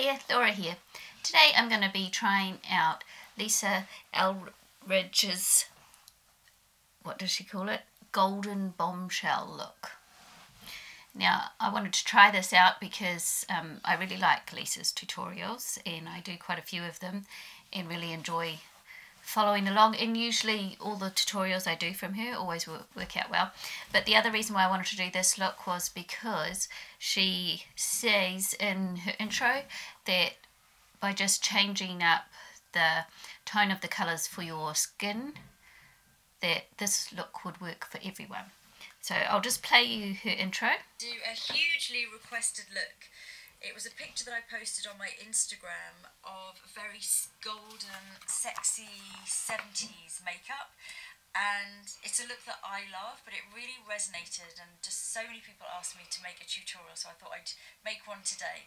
Hi there, Laura here. Today I'm going to be trying out Lisa Eldridge's, what does she call it? Golden Bombshell look. Now I wanted to try this out because I really like Lisa's tutorials and I do quite a few of them and really enjoy following along, and usually all the tutorials I do from her always work out well. But the other reason why I wanted to do this look was because she says in her intro that by just changing up the tone of the colours for your skin, that this look would work for everyone. So I'll just play you her intro. Do a hugely requested look. It was a picture that I posted on my Instagram of very golden, sexy 70s makeup, and it's a look that I love, but it really resonated and just so many people asked me to make a tutorial, so I thought I'd make one today.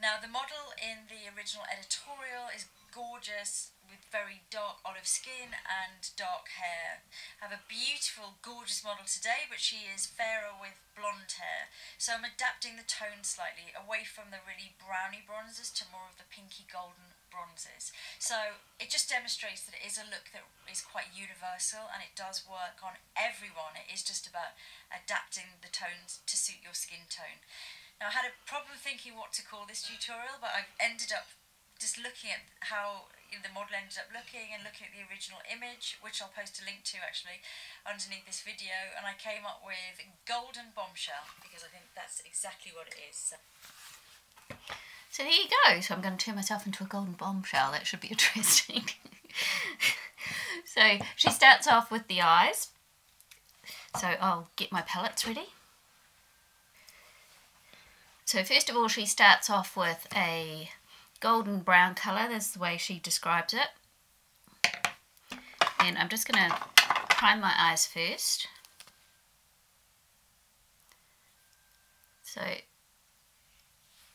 Now the model in the original editorial is gorgeous with very dark olive skin and dark hair. I have a beautiful, gorgeous model today, but she is fairer with blonde hair. So I'm adapting the tone slightly away from the really brownie bronzes to more of the pinky golden bronzes. So it just demonstrates that it is a look that is quite universal and it does work on everyone. It is just about adapting the tones to suit your skin tone. Now I had a problem thinking what to call this tutorial, but I've ended up just looking at how the model ended up looking and looking at the original image, which I'll post a link to actually underneath this video, and I came up with Golden Bombshell because I think that's exactly what it is. So there you go. So I'm going to turn myself into a golden bombshell. That should be interesting. So she starts off with the eyes. So I'll get my palettes ready. So first of all, she starts off with a golden brown colour. That's the way she describes it. And I'm just going to prime my eyes first. So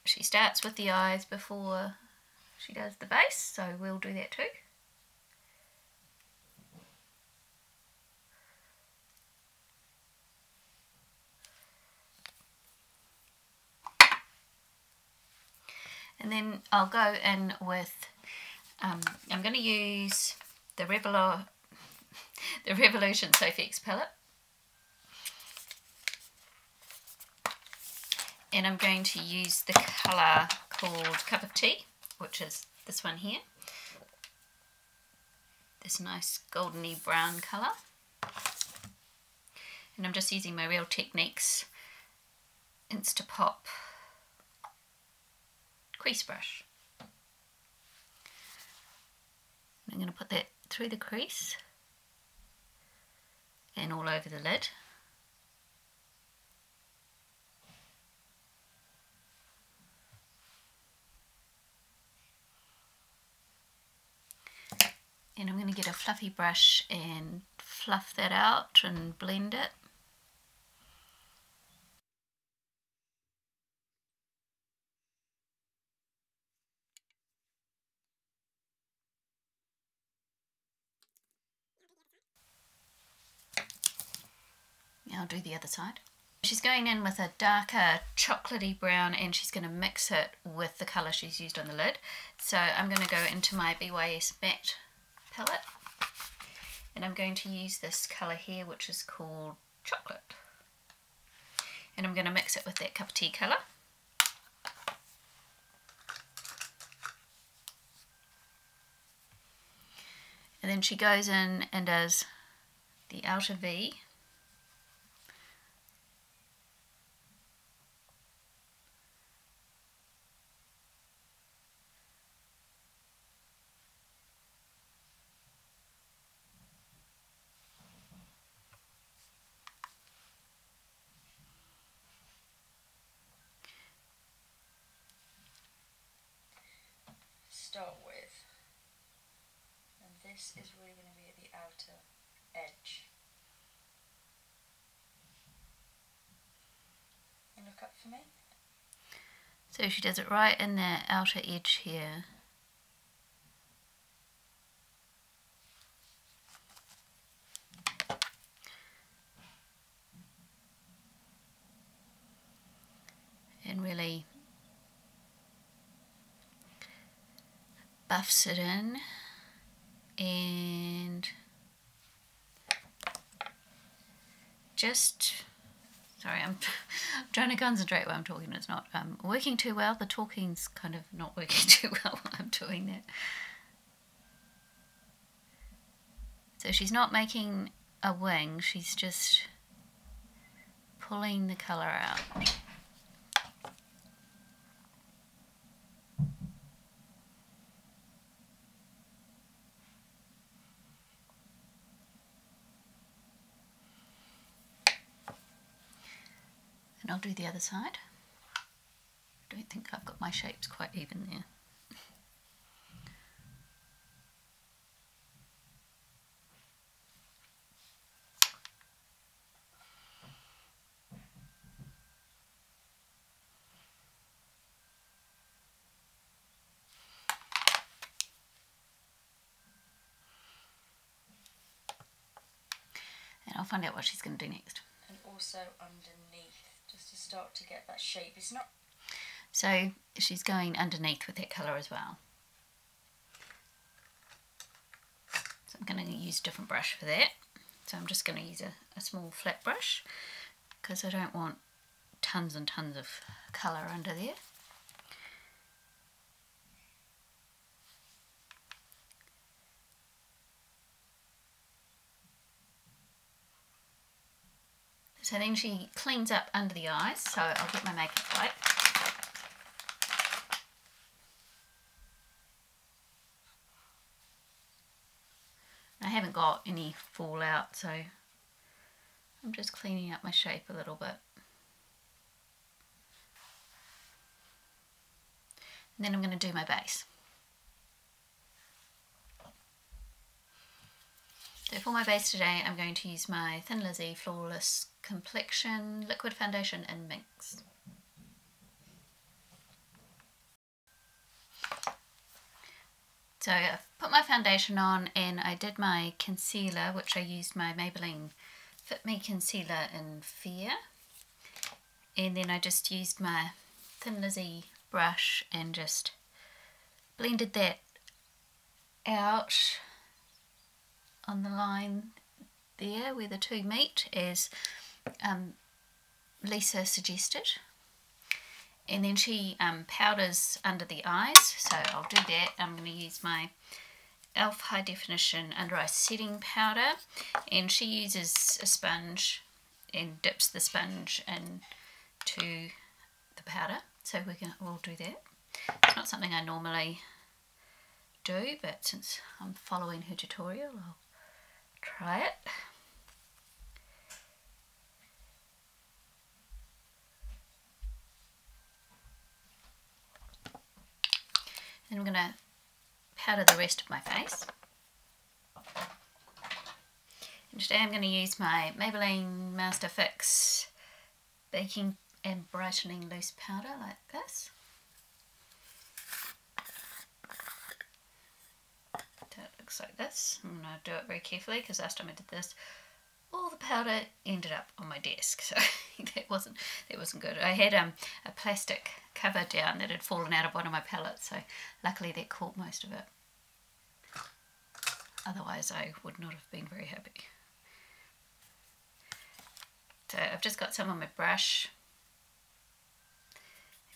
she starts with the eyes before she does the base, so we'll do that too. And then I'll go in with, I'm going to use the Revolution Sofx palette. And I'm going to use the colour called Cup of Tea, which is this one here. This nice goldeny brown colour. And I'm just using my Real Techniques Instapop crease brush. I'm going to put that through the crease and all over the lid. And I'm going to get a fluffy brush and fluff that out and blend it. Now I'll do the other side. She's going in with a darker chocolatey brown and she's going to mix it with the colour she's used on the lid. So I'm going to go into my Bys Matte palette and I'm going to use this colour here, which is called Chocolate. And I'm going to mix it with that Cup of Tea colour. And then she goes in and does the outer V. Start with, and this is really going to be at the outer edge. And look up for me. So she does it right in the outer edge here. And really buffs it in, and just, sorry, I'm trying to concentrate while I'm talking. It's not working too well. The talking's kind of not working too well while I'm doing that. So she's not making a wing, she's just pulling the colour out. And I'll do the other side. I don't think I've got my shapes quite even there. And I'll find out what she's going to do next. And also underneath, just to start to get that shape. It's not... So she's going underneath with that colour as well. So I'm going to use a different brush for that. So I'm just going to use a small flat brush because I don't want tons and tons of colour under there. So then she cleans up under the eyes, so I'll get my makeup wipe. I haven't got any fallout, so I'm just cleaning up my shape a little bit. And then I'm going to do my base. So for my base today, I'm going to use my Thin Lizzy Flawless Complexion Liquid Foundation in Minx. So I've put my foundation on and I did my concealer, which I used my Maybelline Fit Me Concealer in Fair. And then I just used my Thin Lizzy brush and just blended that out on the line there where the two meet, as Lisa suggested. And then she powders under the eyes, so I'll do that. I'm going to use my e.l.f. High Definition Under Eye Setting Powder, and she uses a sponge and dips the sponge into the powder, so we'll do that. It's not something I normally do, but since I'm following her tutorial, I'll try it. Then I'm going to powder the rest of my face. And today I'm going to use my Maybelline Master Fix Baking and Brightening Loose Powder like this. So it looks like this. I'm going to do it very carefully because last time I did this, all the powder ended up on my desk, so that wasn't good. I had a plastic cover down that had fallen out of one of my palettes, so luckily that caught most of it. Otherwise I would not have been very happy. So I've just got some on my brush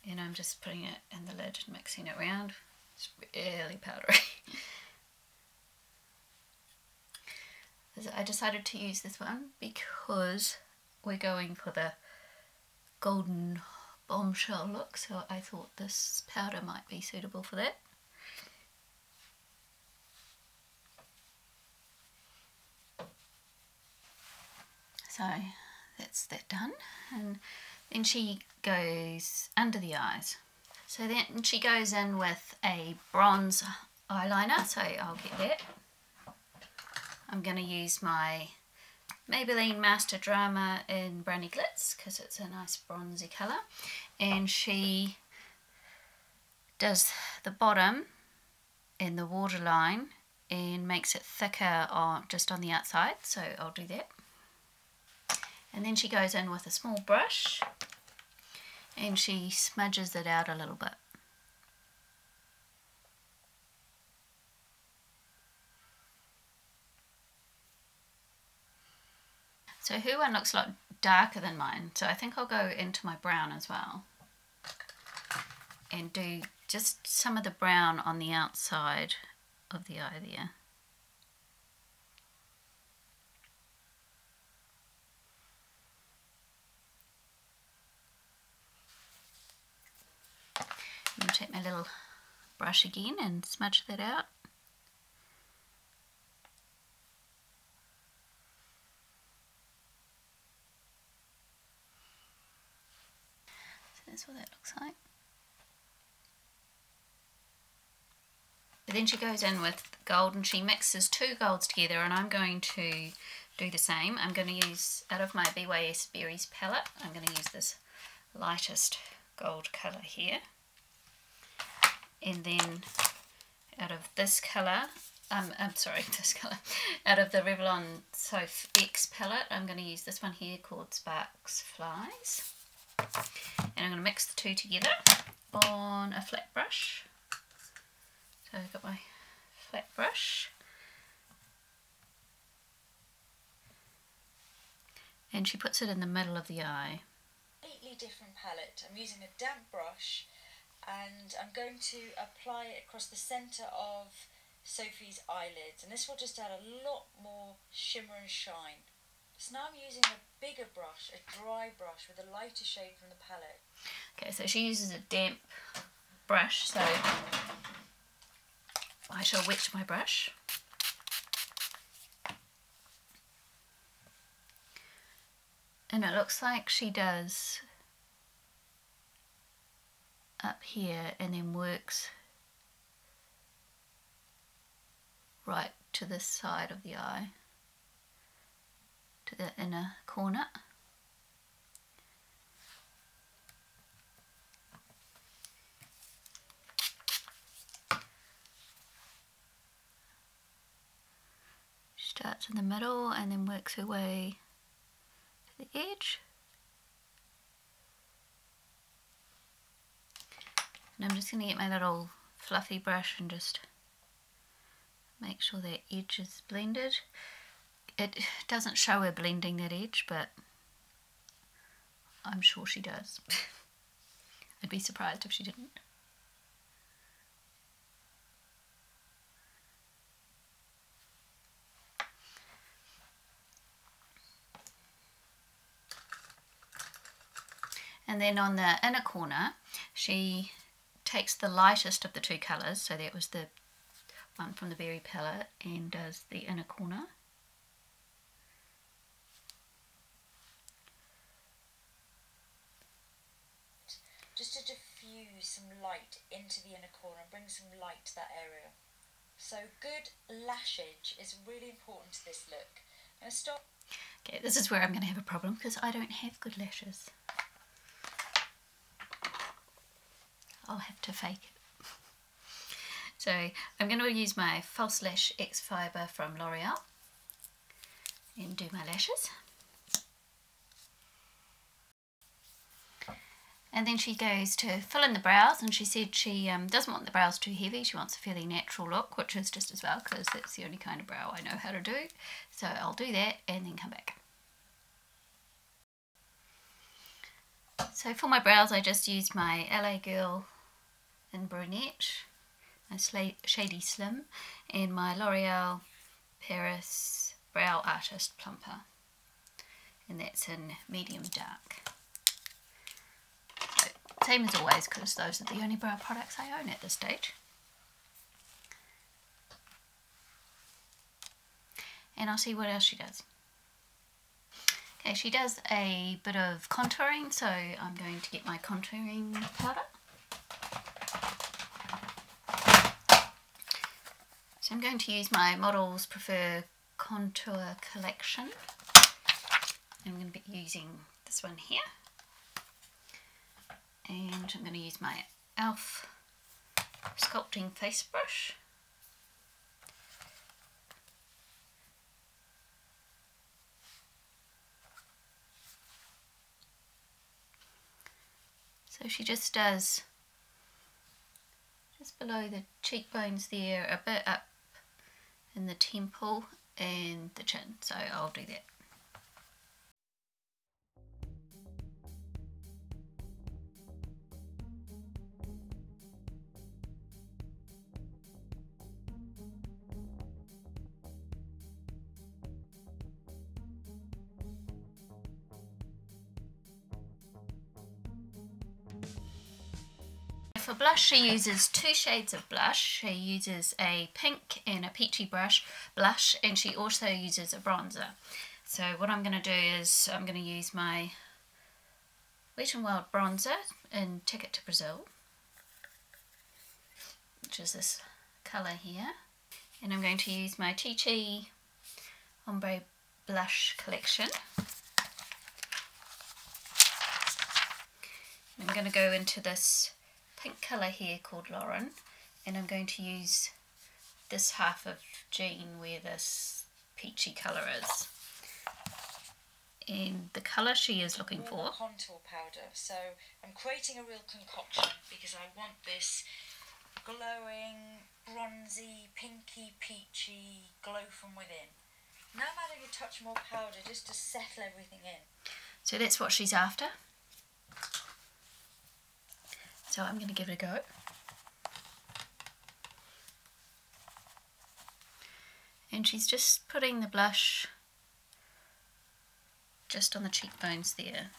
and I'm just putting it in the lid and mixing it around. It's really powdery. I decided to use this one because we're going for the Golden Bombshell look, so I thought this powder might be suitable for that. So that's that done, and then she goes under the eyes. So then she goes in with a bronze eyeliner, so I'll get that. I'm going to use my Maybelline Master Drama in Brownie Gliz because it's a nice bronzy colour, and she does the bottom in the waterline and makes it thicker just on the outside, so I'll do that. And then she goes in with a small brush and she smudges it out a little bit. So her one looks a lot darker than mine, so I think I'll go into my brown as well and do just some of the brown on the outside of the eye there. I'm going to take my little brush again and smudge that out. So that's what that looks like. But then she goes in with gold and she mixes two golds together, and I'm going to do the same. I'm going to use, out of my Bys Berries palette, I'm going to use this lightest gold colour here. And then out of this colour, this colour, out of the Revlon Soph X palette, I'm going to use this one here called Sparks Flies. And I'm going to mix the two together on a flat brush. So I've got my flat brush. And she puts it in the middle of the eye. Completely different palette. I'm using a damp brush, and I'm going to apply it across the centre of Sophie's eyelids, and this will just add a lot more shimmer and shine. So now I'm using a bigger brush, a dry brush with a lighter shade from the palette. Okay, so she uses a damp brush, so I shall wet my brush. And it looks like she does up here and then works right to this side of the eye, to the inner corner. She starts in the middle and then works her way to the edge. And I'm just going to get my little fluffy brush and just make sure that edge is blended. It doesn't show her blending that edge, but I'm sure she does. I'd be surprised if she didn't. And then on the inner corner, she takes the lightest of the two colours, so that was the one from the Berry palette, and does the inner corner. Just to diffuse some light into the inner corner and bring some light to that area. So good lashage is really important to this look. I'm going to start. Okay, this is where I'm going to have a problem because I don't have good lashes. I'll have to fake it. So I'm going to use my False Lash X Fibre from L'Oreal and do my lashes. And then she goes to fill in the brows, and she said she doesn't want the brows too heavy. She wants a fairly natural look, which is just as well because that's the only kind of brow I know how to do. So I'll do that and then come back. So for my brows I just used my LA Girl in Brunette, my Shady Slim, and my L'Oreal Paris Brow Artist Plumper, and that's in medium dark. So, same as always, because those are the only brow products I own at this stage. And I'll see what else she does. Okay, she does a bit of contouring, so I'm going to get my contouring powder. So I'm going to use my Models Prefer Contour Collection. I'm going to be using this one here. And I'm going to use my e.l.f. Sculpting Face Brush. So she just does just below the cheekbones there, a bit up in the temple and the chin, so I'll do that. for blush, she uses 2 shades of blush. She uses a pink and a peachy blush, and she also uses a bronzer. So what I'm going to do is I'm going to use my Wet n Wild bronzer in Ticket to Brazil, which is this colour here. And I'm going to use my Chi Ombre Blush Collection. I'm going to go into this pink colour here called Lauren, and I'm going to use this half of Jean where this peachy colour is. And the colour she is looking for. Contour powder. So I'm creating a real concoction because I want this glowing, bronzy, pinky, peachy glow from within. Now I'm adding a touch more powder just to settle everything in. So that's what she's after. So I'm going to give it a go. And she's just putting the blush just on the cheekbones there.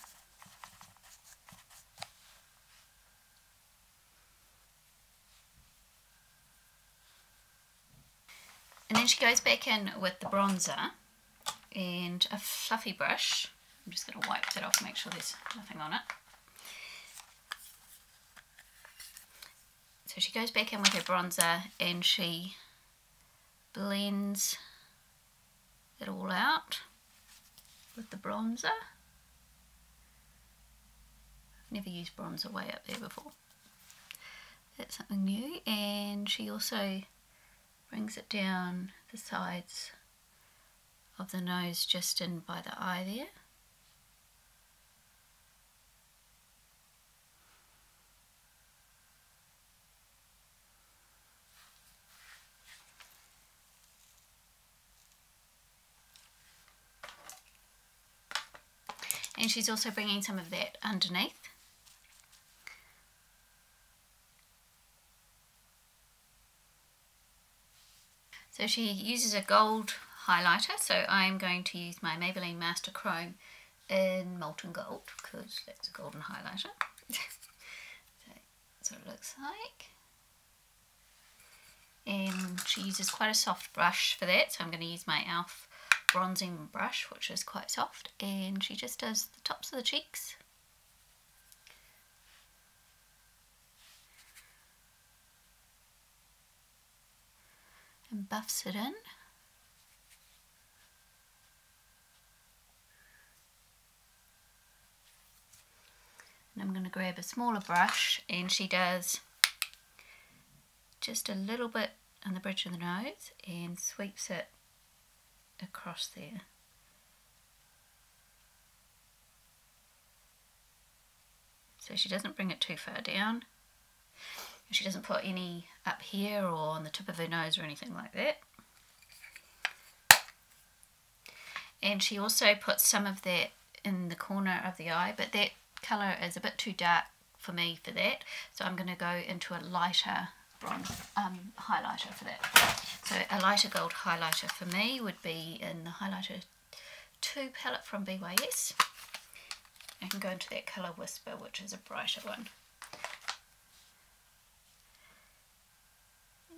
And then she goes back in with the bronzer and a fluffy brush. I'm just going to wipe that off and make sure there's nothing on it. So she goes back in with her bronzer and she blends it all out with the bronzer. I've never used bronzer way up there before. That's something new. And she also brings it down the sides of the nose, just in by the eye there. And she's also bringing some of that underneath. So she uses a gold highlighter, so I'm going to use my Maybelline Master Chrome in Molten Gold, because that's a golden highlighter. So that's what it looks like. And she uses quite a soft brush for that, so I'm going to use my e.l.f. bronzing brush, which is quite soft, and she just does the tops of the cheeks. And buffs it in. And I'm going to grab a smaller brush, and she does just a little bit on the bridge of the nose and sweeps it across there. So she doesn't bring it too far down. She doesn't put any up here or on the tip of her nose or anything like that. And she also puts some of that in the corner of the eye, but that colour is a bit too dark for me for that, so I'm going to go into a lighter bronze highlighter for that. So a lighter gold highlighter for me would be in the Highlighter 2 palette from Bys. I can go into that colour Whisper, which is a brighter one.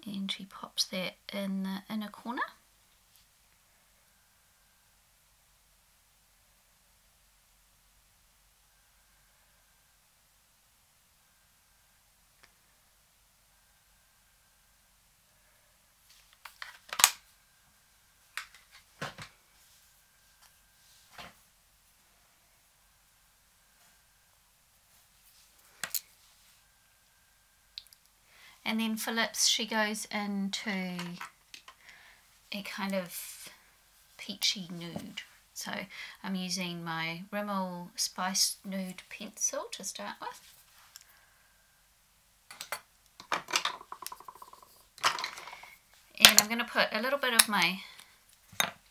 And she pops that in the inner corner. And then for lips, she goes into a kind of peachy nude. So I'm using my Rimmel Spice Nude Pencil to start with. And I'm going to put a little bit of my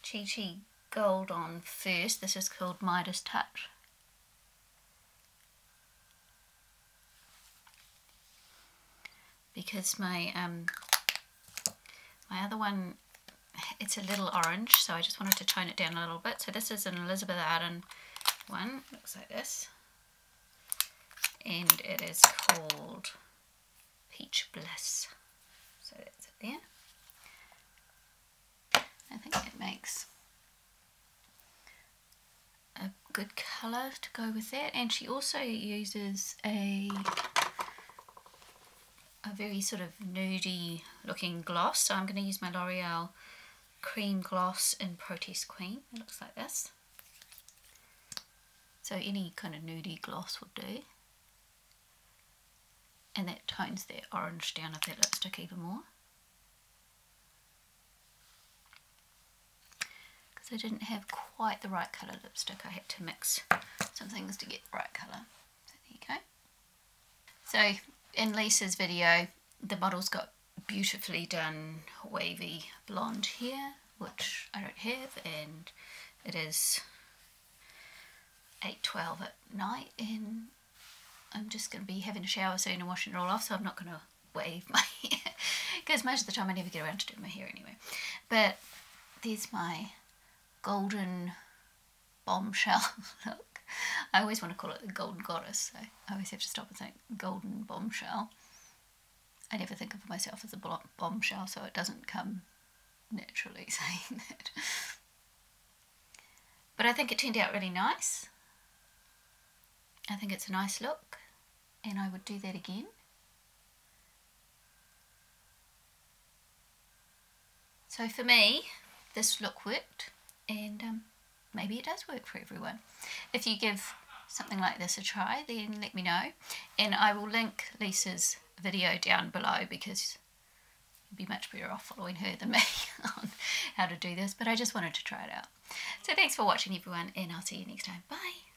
Chi Gold on first. This is called Midas Touch. Because my other one, it's a little orange, so I just wanted to tone it down a little bit. So this is an Elizabeth Arden one, looks like this, and it is called Peach Bliss. So that's it there. I think it makes a good colour to go with that, and she also uses a very sort of nudie looking gloss, so I'm going to use my L'Oreal Cream Gloss in Protest Queen. It looks like this. So any kind of nudie gloss would do, and that tones that orange down of that lipstick even more. I didn't have quite the right colour lipstick. I had to mix some things to get the right colour. So there you go. So in Lisa's video, the model's got beautifully done wavy blonde hair, which I don't have, and it is 8:12 at night, and I'm just going to be having a shower soon and washing it all off, so I'm not going to wave my hair, because most of the time I never get around to doing my hair anyway. But there's my Golden Bombshell look. I always want to call it the Golden Goddess, so I always have to stop and think Golden Bombshell. I never think of myself as a bombshell, so it doesn't come naturally saying that. But I think it turned out really nice. I think it's a nice look, and I would do that again. So for me, this look worked. And maybe it does work for everyone. If you give something like this a try, then let me know. And I will link Lisa's video down below, because you'd be much better off following her than me on how to do this. But I just wanted to try it out. So thanks for watching, everyone, and I'll see you next time. Bye.